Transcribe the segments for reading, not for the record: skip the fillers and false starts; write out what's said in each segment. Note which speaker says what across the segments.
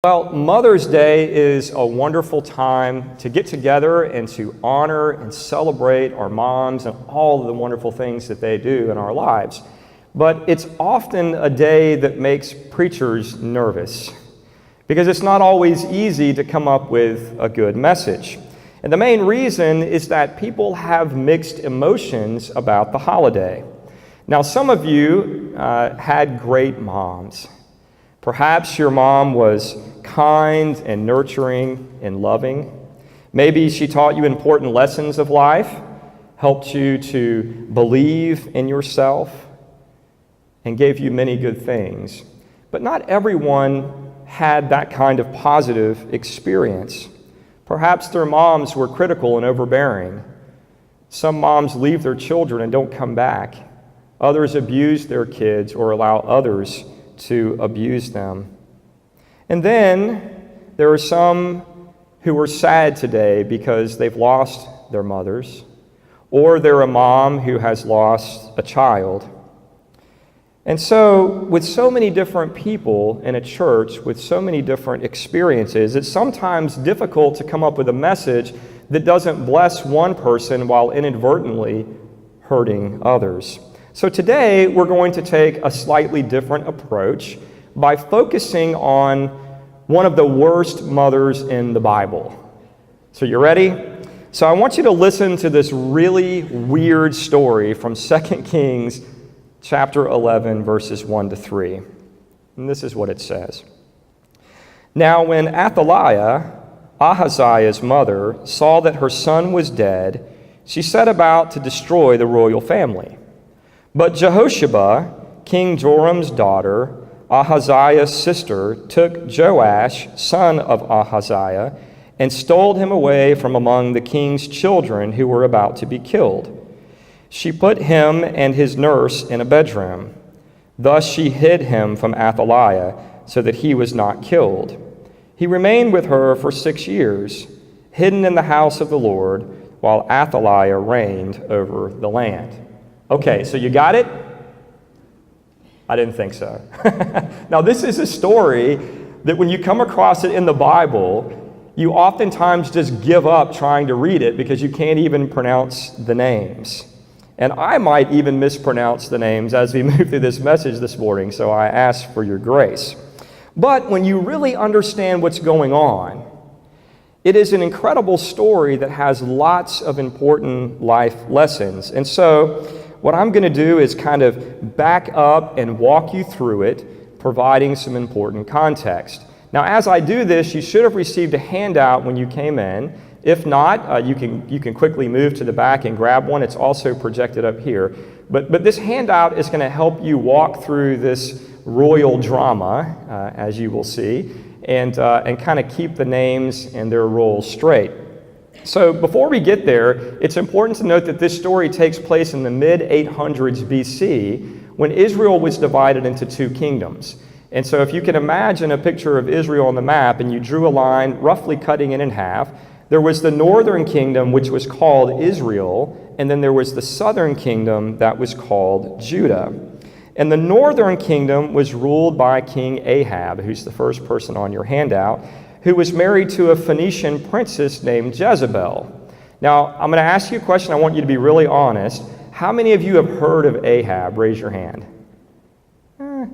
Speaker 1: Well, Mother's Day is a wonderful time to get together and to honor and celebrate our moms and all of the wonderful things that they do in our lives. But it's often a day that makes preachers nervous because it's not always easy to come up with a good message. And the main reason is that people have mixed emotions about the holiday. Now, some of you had great moms. Perhaps your mom was kind and nurturing and loving. Maybe she taught you important lessons of life, helped you to believe in yourself, and gave you many good things. But not everyone had that kind of positive experience. Perhaps their moms were critical and overbearing. Some moms leave their children and don't come back. Others abuse their kids or allow others to abuse them. And then there are some who are sad today because they've lost their mothers, or they're a mom who has lost a child. And so, with so many different people in a church, with so many different experiences, it's sometimes difficult to come up with a message that doesn't bless one person while inadvertently hurting others. So today, we're going to take a slightly different approach by focusing on one of the worst mothers in the Bible. So you ready? So I want you to listen to this really weird story from 2 Kings chapter 11, verses 1 to 3. And this is what it says. Now when Athaliah, Ahaziah's mother, saw that her son was dead, she set about to destroy the royal family. But Jehosheba, King Joram's daughter, Ahaziah's sister, took Joash, son of Ahaziah, and stole him away from among the king's children who were about to be killed. She put him and his nurse in a bedroom. Thus she hid him from Athaliah so that he was not killed. He remained with her for 6 years, hidden in the house of the Lord, while Athaliah reigned over the land. Okay, so you got it? I didn't think so. Now, this is a story that when you come across it in the Bible, you oftentimes just give up trying to read it because you can't even pronounce the names. And I might even mispronounce the names as we move through this message this morning, so I ask for your grace. But when you really understand what's going on, it is an incredible story that has lots of important life lessons. And so what I'm going to do is kind of back up and walk you through it, providing some important context. Now, as I do this, you should have received a handout when you came in. If not, you can quickly move to the back and grab one. It's also projected up here. But this handout is going to help you walk through this royal drama, as you will see, and kind of keep the names and their roles straight. So before we get there, it's important to note that this story takes place in the mid-800s BC when Israel was divided into two kingdoms. And so if you can imagine a picture of Israel on the map and you drew a line roughly cutting it in half, there was the northern kingdom, which was called Israel, and then there was the southern kingdom that was called Judah. And the northern kingdom was ruled by King Ahab, who's the first person on your handout, who was married to a Phoenician princess named Jezebel. Now, I'm going to ask you a question. I want you to be really honest. How many of you have heard of Ahab? Raise your hand. A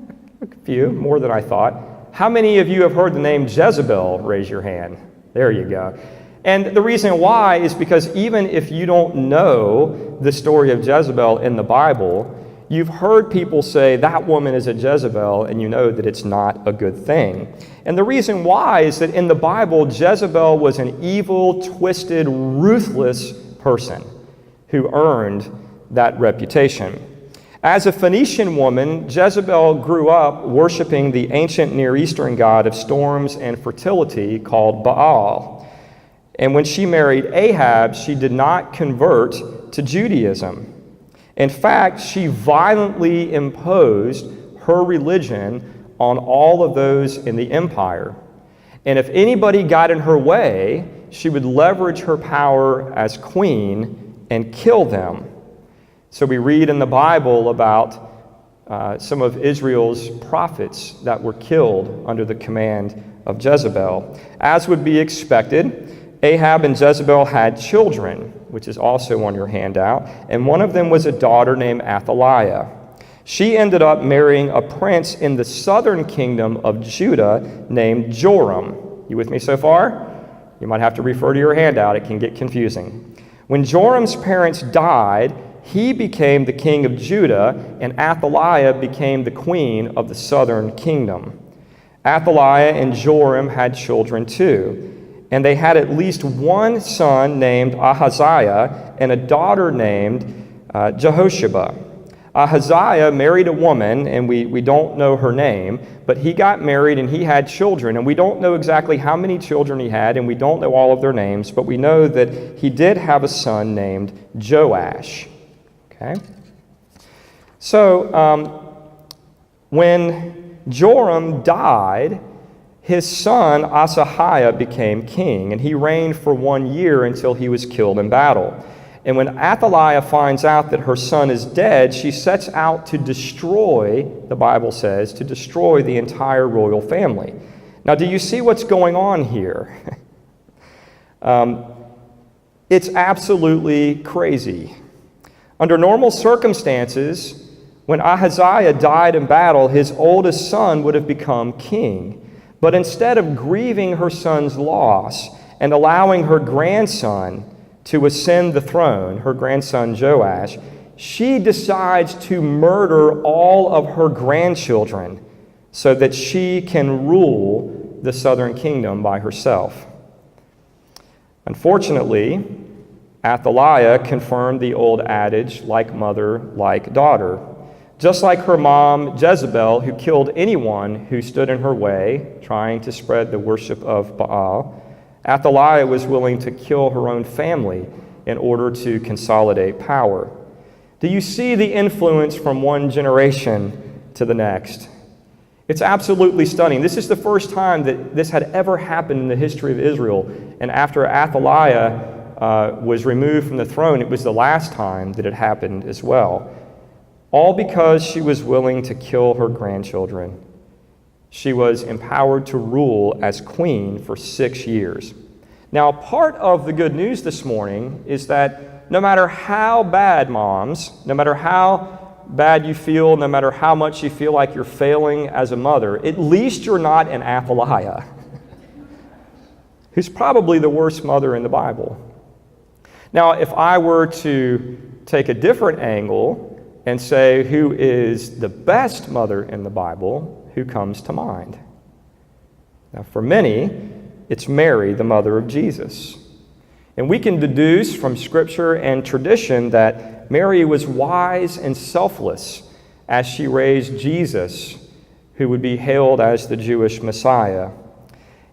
Speaker 1: few, more than I thought. How many of you have heard the name Jezebel? Raise your hand. There you go. And the reason why is because even if you don't know the story of Jezebel in the Bible, you've heard people say that woman is a Jezebel, and you know that it's not a good thing. And the reason why is that in the Bible, Jezebel was an evil, twisted, ruthless person who earned that reputation. As a Phoenician woman, Jezebel grew up worshiping the ancient Near Eastern god of storms and fertility called Baal. And when she married Ahab, she did not convert to Judaism. In fact, she violently imposed her religion on all of those in the empire. And if anybody got in her way, she would leverage her power as queen and kill them. So we read in the Bible about some of Israel's prophets that were killed under the command of Jezebel. As would be expected, Ahab and Jezebel had children, which is also on your handout, and one of them was a daughter named Athaliah. She ended up marrying a prince in the southern kingdom of Judah named Joram. You with me so far? You might have to refer to your handout. It can get confusing. When Joram's parents died, he became the king of Judah, and Athaliah became the queen of the southern kingdom. Athaliah and Joram had children too, and they had at least one son named Ahaziah and a daughter named Jehosheba. Ahaziah married a woman, and we don't know her name, but he got married and he had children, and we don't know exactly how many children he had, and we don't know all of their names, but we know that he did have a son named Joash. Okay? So, when Joram died, his son Asahiah became king, and he reigned for 1 year until he was killed in battle. And when Athaliah finds out that her son is dead, she sets out to destroy, the Bible says, to destroy the entire royal family. Now, do you see what's going on here? It's absolutely crazy. Under normal circumstances, when Ahaziah died in battle, his oldest son would have become king. But instead of grieving her son's loss and allowing her grandson to ascend the throne, her grandson Joash, she decides to murder all of her grandchildren so that she can rule the southern kingdom by herself. Unfortunately, Athaliah confirmed the old adage, like mother, like daughter. Just like her mom, Jezebel, who killed anyone who stood in her way, trying to spread the worship of Baal, Athaliah was willing to kill her own family in order to consolidate power. Do you see the influence from one generation to the next? It's absolutely stunning. This is the first time that this had ever happened in the history of Israel. And after Athaliah was removed from the throne, it was the last time that it happened as well. All because she was willing to kill her grandchildren. She was empowered to rule as queen for 6 years. Now, part of the good news this morning is that no matter how bad, moms, no matter how bad you feel, no matter how much you feel like you're failing as a mother, at least you're not an Athaliah, who's probably the worst mother in the Bible. Now, if I were to take a different angle and say who is the best mother in the Bible, who comes to mind? Now, for many, it's Mary, the mother of Jesus. And we can deduce from Scripture and tradition that Mary was wise and selfless as she raised Jesus, who would be hailed as the Jewish Messiah.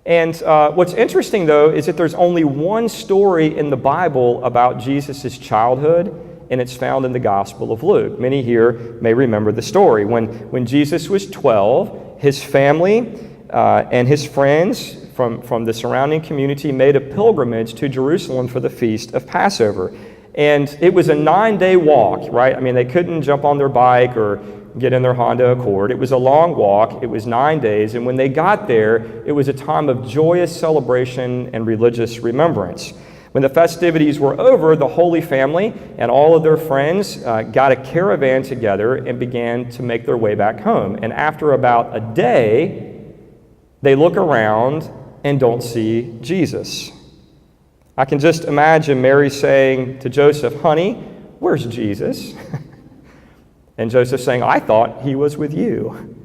Speaker 1: And what's interesting, though, is that there's only one story in the Bible about Jesus' childhood, and it's found in the Gospel of Luke. Many here may remember the story. When Jesus was 12, his family and his friends from the surrounding community made a pilgrimage to Jerusalem for the feast of Passover. And it was a 9-day walk, right? I mean, they couldn't jump on their bike or get in their Honda Accord. It was a long walk. It was 9 days. And when they got there, it was a time of joyous celebration and religious remembrance. When the festivities were over, the Holy Family and all of their friends got a caravan together and began to make their way back home. And after about a day, they look around and don't see Jesus. I can just imagine Mary saying to Joseph, "Honey, where's Jesus?" And Joseph saying, "I thought he was with you."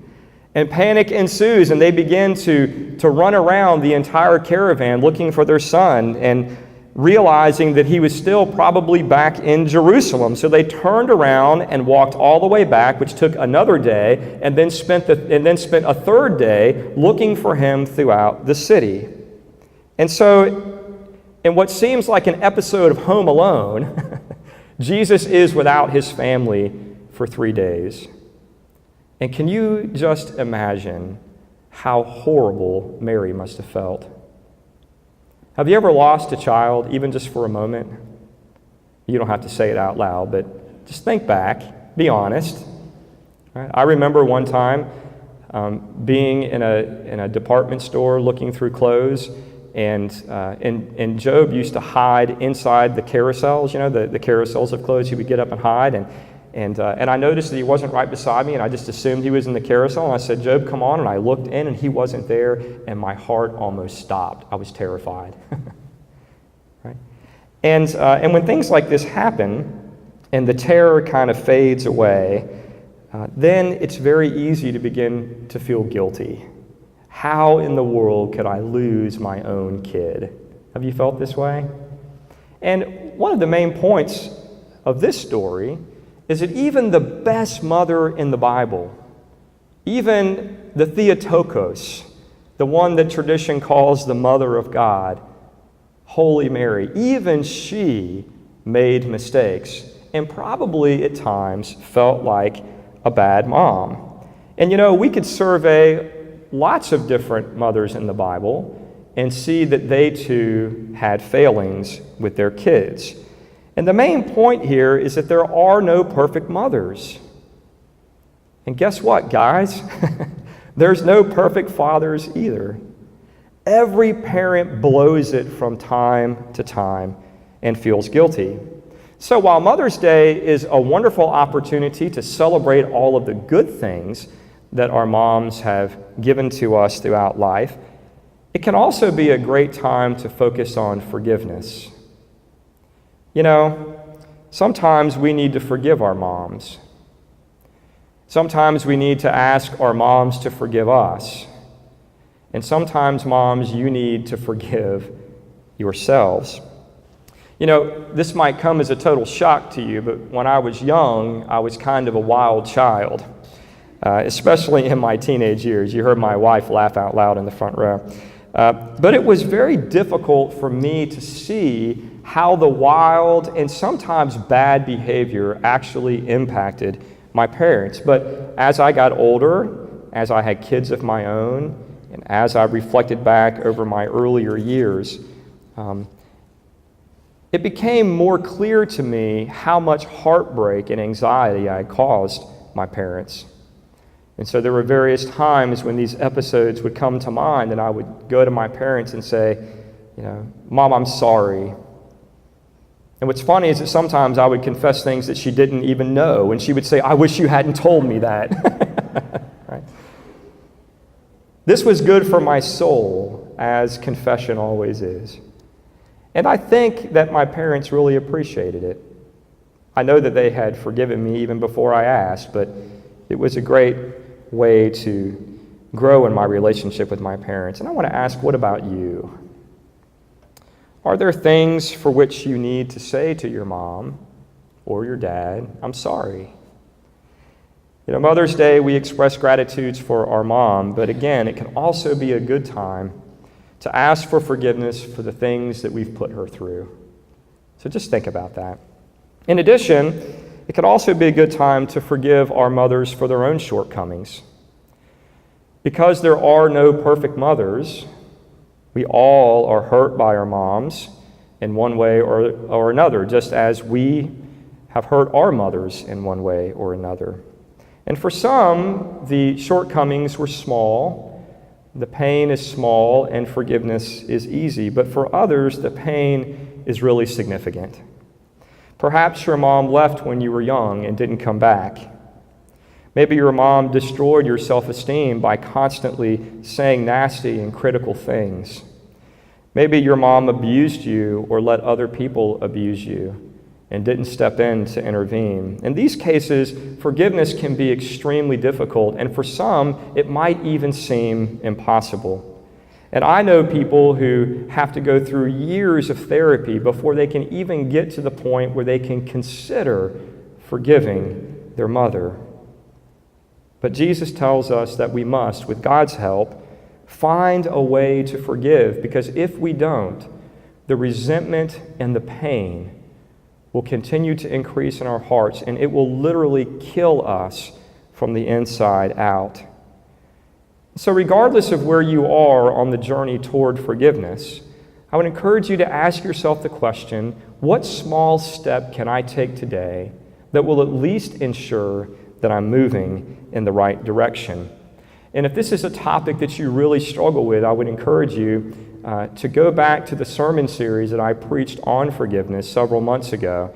Speaker 1: And panic ensues, and they begin to run around the entire caravan looking for their son, and realizing that he was still probably back in Jerusalem. So they turned around and walked all the way back, which took another day, and then spent a third day looking for him throughout the city. And so, in what seems like an episode of Home Alone, Jesus is without his family for 3 days. And can you just imagine how horrible Mary must have felt? Have you ever lost a child, even just for a moment? You don't have to say it out loud, but just think back. Be honest. Right? I remember one time being in a department store looking through clothes, and Job used to hide inside the carousels, the carousels of clothes. He would get up and hide, and I noticed that he wasn't right beside me, and I just assumed he was in the carousel, and I said, "Job, come on," and I looked in, and he wasn't there, and my heart almost stopped. I was terrified. Right? And when things like this happen, and the terror kind of fades away, then it's very easy to begin to feel guilty. How in the world could I lose my own kid? Have you felt this way? And one of the main points of this story is that even the best mother in the Bible, even the Theotokos, the one that tradition calls the Mother of God, Holy Mary, even she made mistakes and probably at times felt like a bad mom. And we could survey lots of different mothers in the Bible and see that they too had failings with their kids. And the main point here is that there are no perfect mothers. And guess what, guys? There's no perfect fathers either. Every parent blows it from time to time and feels guilty. So while Mother's Day is a wonderful opportunity to celebrate all of the good things that our moms have given to us throughout life, it can also be a great time to focus on forgiveness. Sometimes we need to forgive our moms. Sometimes we need to ask our moms to forgive us. And sometimes, moms, you need to forgive yourselves. This might come as a total shock to you, but when I was young, I was kind of a wild child, especially in my teenage years. You heard my wife laugh out loud in the front row. But it was very difficult for me to see how the wild and sometimes bad behavior actually impacted my parents. But as I got older, as I had kids of my own, and as I reflected back over my earlier years, it became more clear to me how much heartbreak and anxiety I caused my parents. And so there were various times when these episodes would come to mind, and I would go to my parents and say, "Mom, I'm sorry." And what's funny is that sometimes I would confess things that she didn't even know, and she would say, "I wish you hadn't told me that." Right? This was good for my soul, as confession always is. And I think that my parents really appreciated it. I know that they had forgiven me even before I asked, but it was a great way to grow in my relationship with my parents. And I want to ask, what about you? Are there things for which you need to say to your mom or your dad, "I'm sorry"? Mother's Day, we express gratitudes for our mom, but again, it can also be a good time to ask for forgiveness for the things that we've put her through. So just think about that. In addition, it can also be a good time to forgive our mothers for their own shortcomings. Because there are no perfect mothers, we all are hurt by our moms in one way or another, just as we have hurt our mothers in one way or another. And for some, the shortcomings were small, the pain is small, and forgiveness is easy. But for others, the pain is really significant. Perhaps your mom left when you were young and didn't come back. Maybe your mom destroyed your self-esteem by constantly saying nasty and critical things. Maybe your mom abused you or let other people abuse you and didn't step in to intervene. In these cases, forgiveness can be extremely difficult, and for some, it might even seem impossible. And I know people who have to go through years of therapy before they can even get to the point where they can consider forgiving their mother. But Jesus tells us that we must, with God's help, find a way to forgive, because if we don't, the resentment and the pain will continue to increase in our hearts, and it will literally kill us from the inside out. So regardless of where you are on the journey toward forgiveness, I would encourage you to ask yourself the question, what small step can I take today that will at least ensure that I'm moving in the right direction. And if this is a topic that you really struggle with, I would encourage you to go back to the sermon series that I preached on forgiveness several months ago.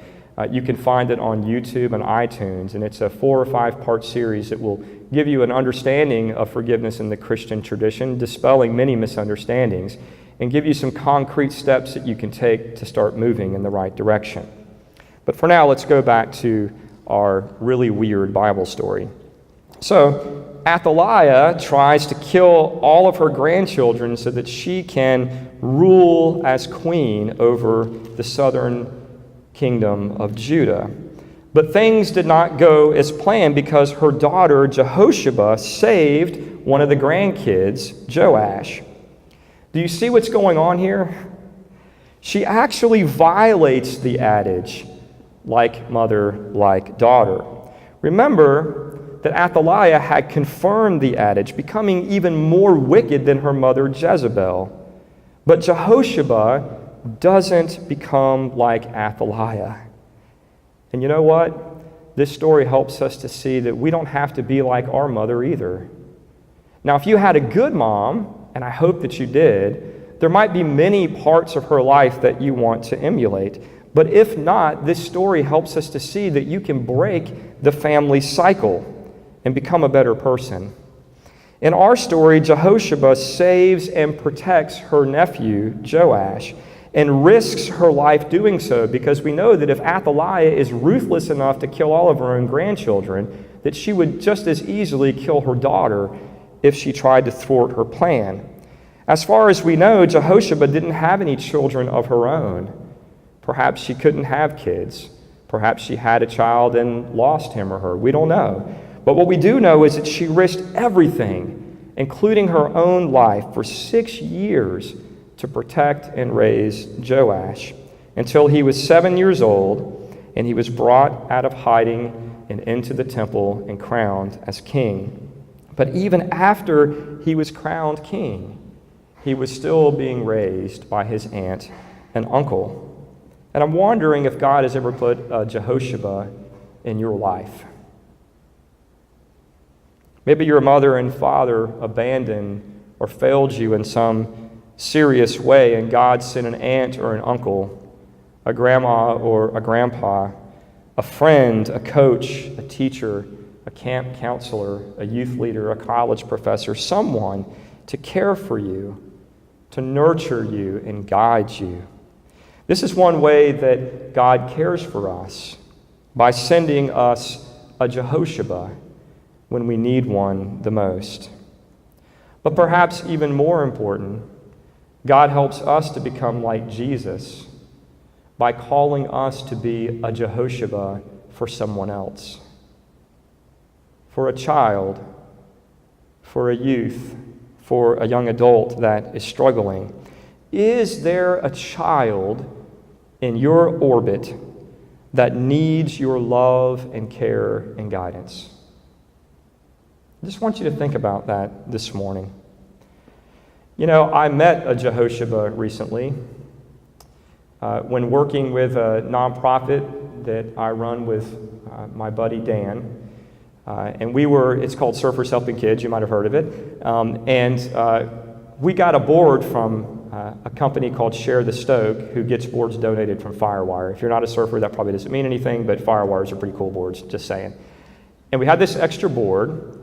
Speaker 1: You can find it on YouTube and iTunes, and it's a 4 or 5 part series that will give you an understanding of forgiveness in the Christian tradition, dispelling many misunderstandings, and give you some concrete steps that you can take to start moving in the right direction. But for now, let's go back to our really weird Bible story. So, Athaliah tries to kill all of her grandchildren so that she can rule as queen over the southern kingdom of Judah. But things did not go as planned because her daughter Jehosheba saved one of the grandkids, Joash. Do you see what's going on here? She actually violates the adage, like mother, like daughter. Remember that Athaliah had confirmed the adage, becoming even more wicked than her mother Jezebel. But Jehosheba doesn't become like Athaliah. And you know what? This story helps us to see that we don't have to be like our mother either. Now, if you had a good mom, and I hope that you did, there might be many parts of her life that you want to emulate. But if not, this story helps us to see that you can break the family cycle and become a better person. In our story, Jehosheba saves and protects her nephew, Joash, and risks her life doing so, because we know that if Athaliah is ruthless enough to kill all of her own grandchildren, that she would just as easily kill her daughter if she tried to thwart her plan. As far as we know, Jehosheba didn't have any children of her own. Perhaps she couldn't have kids. Perhaps she had a child and lost him or her. We don't know. But what we do know is that she risked everything, including her own life, for 6 years to protect and raise Joash until he was 7 years old and he was brought out of hiding and into the temple and crowned as king. But even after he was crowned king, he was still being raised by his aunt and uncle. And I'm wondering if God has ever put a Jehosheba in your life. Maybe your mother and father abandoned or failed you in some serious way, and God sent an aunt or an uncle, a grandma or a grandpa, a friend, a coach, a teacher, a camp counselor, a youth leader, a college professor, someone to care for you, to nurture you and guide you. This is one way that God cares for us, by sending us a Jehosheba when we need one the most. But perhaps even more important, God helps us to become like Jesus by calling us to be a Jehosheba for someone else, for a child, for a youth, for a young adult that is struggling. Is there a child in your orbit that needs your love and care and guidance? I just want you to think about that this morning. You know, I met a Jehosheba recently when working with a nonprofit that I run with my buddy Dan. And it's called Surfers Helping Kids, you might have heard of it. We got a board from a company called Share the Stoke, who gets boards donated from Firewire. If you're not a surfer, that probably doesn't mean anything, but Firewires are pretty cool boards, just saying. And we had this extra board,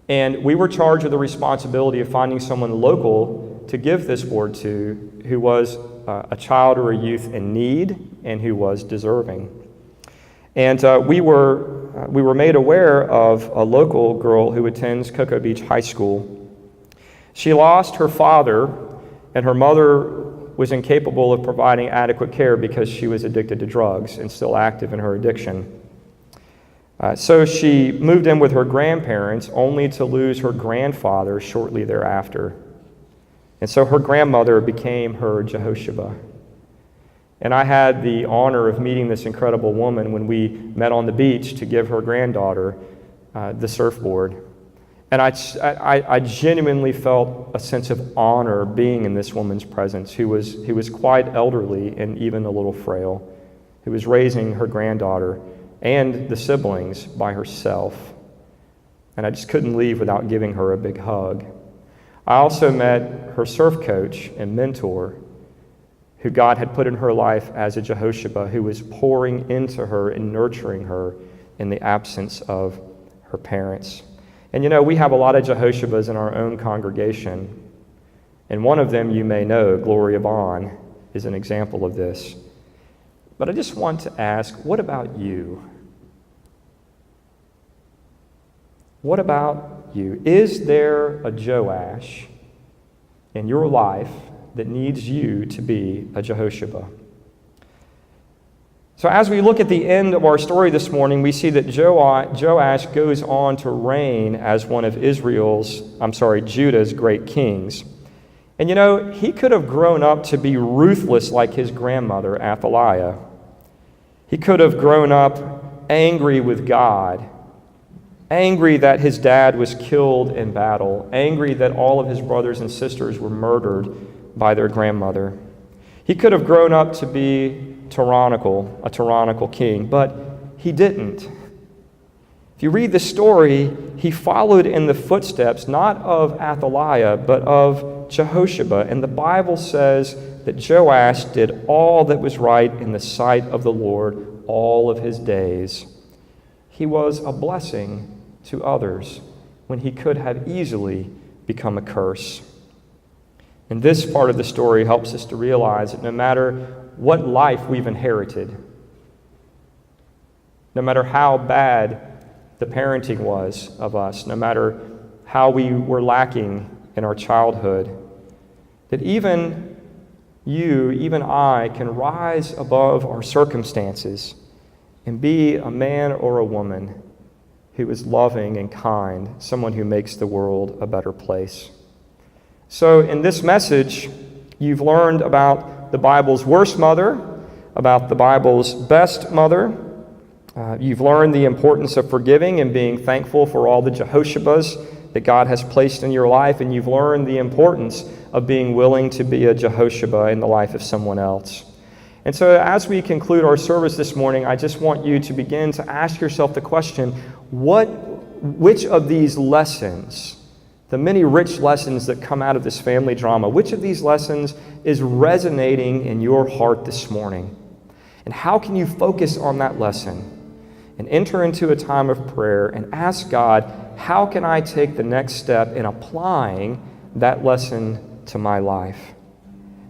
Speaker 1: and we were charged with the responsibility of finding someone local to give this board to who was a child or a youth in need and who was deserving. And we were made aware of a local girl who attends Cocoa Beach High School. She lost her father, and her mother was incapable of providing adequate care because she was addicted to drugs and still active in her addiction. So she moved in with her grandparents, only to lose her grandfather shortly thereafter. And so her grandmother became her Jehosheba. And I had the honor of meeting this incredible woman when we met on the beach to give her granddaughter the surfboard. And I genuinely felt a sense of honor being in this woman's presence, who was quite elderly and even a little frail, who was raising her granddaughter and the siblings by herself. and I just couldn't leave without giving her a big hug. I also met her surf coach and mentor, who God had put in her life as a Jehoshaphat, who was pouring into her and nurturing her in the absence of her parents. And we have a lot of Jehoshaphats in our own congregation, and one of them you may know, Gloria Bond, is an example of this. But I just want to ask, what about you? What about you? Is there a Joash in your life that needs you to be a Jehoshaphat? So as we look at the end of our story this morning, we see that Joash goes on to reign as one of Judah's great kings. And he could have grown up to be ruthless like his grandmother, Athaliah. He could have grown up angry with God, angry that his dad was killed in battle, angry that all of his brothers and sisters were murdered by their grandmother. He could have grown up to be a tyrannical king, but he didn't. If you read the story, he followed in the footsteps not of Athaliah, but of Jehoshaphat. And the Bible says that Joash did all that was right in the sight of the Lord all of his days. He was a blessing to others when he could have easily become a curse. And this part of the story helps us to realize that no matter what life we've inherited, no matter how bad the parenting was of us, no matter how we were lacking in our childhood, that even I can rise above our circumstances and be a man or a woman who is loving and kind, someone who makes the world a better place. So in this message, you've learned about the Bible's worst mother, about the Bible's best mother. You've learned the importance of forgiving and being thankful for all the Jehoshaphats that God has placed in your life, and you've learned the importance of being willing to be a Jehoshaphat in the life of someone else. And so as we conclude our service this morning, I just want you to begin to ask yourself the question, which of these lessons, the many rich lessons that come out of this family drama, which of these lessons is resonating in your heart this morning? And how can you focus on that lesson and enter into a time of prayer and ask God, how can I take the next step in applying that lesson to my life?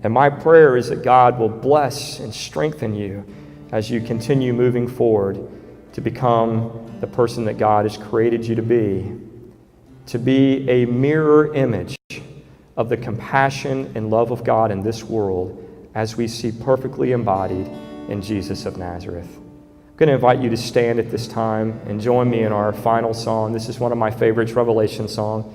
Speaker 1: And my prayer is that God will bless and strengthen you as you continue moving forward to become the person that God has created you to be a mirror image of the compassion and love of God in this world as we see perfectly embodied in Jesus of Nazareth. I'm going to invite you to stand at this time and join me in our final song. This is one of my favorites, Revelation song.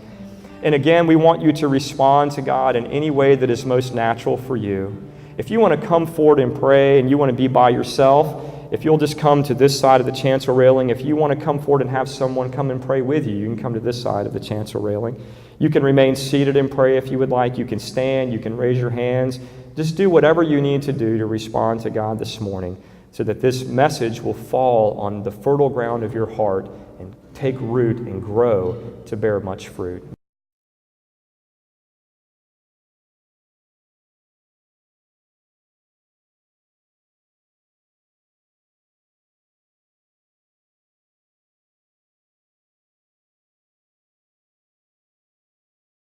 Speaker 1: And again, we want you to respond to God in any way that is most natural for you. If you want to come forward and pray and you want to be by yourself, if you'll just come to this side of the chancel railing. If you want to come forward and have someone come and pray with you, you can come to this side of the chancel railing. You can remain seated and pray if you would like. You can stand. You can raise your hands. Just do whatever you need to do to respond to God this morning so that this message will fall on the fertile ground of your heart and take root and grow to bear much fruit.